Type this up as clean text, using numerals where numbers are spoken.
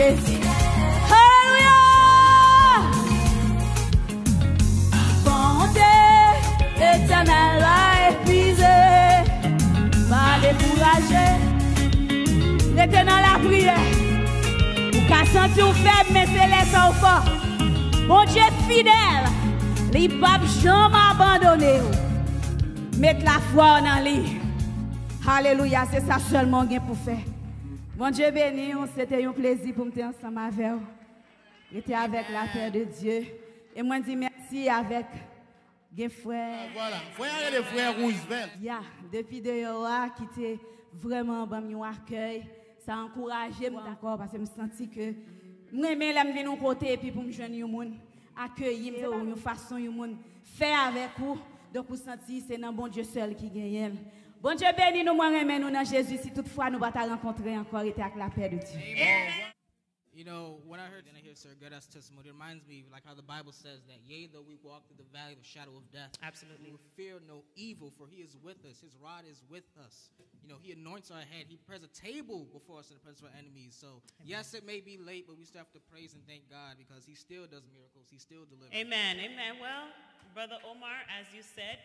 Jésus. Alléluia. Bonté éternelle va épuiser, pas décourager. Restez dans la prière. Ou qu'à sentir faible, mais c'est laissant fort. Bon Dieu fidèle, il ne va jamais abandonner. Mettre la foi en lui. Alléluia, c'est ça seulement qu'il pour faire. Bon Dieu béni, c'était un plaisir pour me être ensemble avec vous. J'étais avec la paix de Dieu. Et moi, je dis merci avec mes frères. Voilà, frère et les frères Roosevelt. Depuis dehors, qui était vraiment bon accueil, ça a encouragé d'accord parce que je me sentis que moi-même, je viens de côté et puis pour me joindre les gens, accueillir de façon faire avec vous. Donc, vous sentez c'est dans bon Dieu seul qui gagne. Bon Dieu béni nous, moi-même, nous dans Jésus. Si toutefois nous ne pas rencontrer encore, et avec la paix de Dieu. Amen. You know, when I hear Sir Gerda's testimony, it reminds me like how the Bible says that, yea, though we walk through the valley of the shadow of death, absolutely, we will fear no evil, for he is with us. His rod is with us. You know, he anoints our head. He prepares a table before us in the presence of our enemies. So, yes, it may be late, but we still have to praise and thank God because he still does miracles. He still delivers. Amen. Amen. Well, Brother Omar, as you said,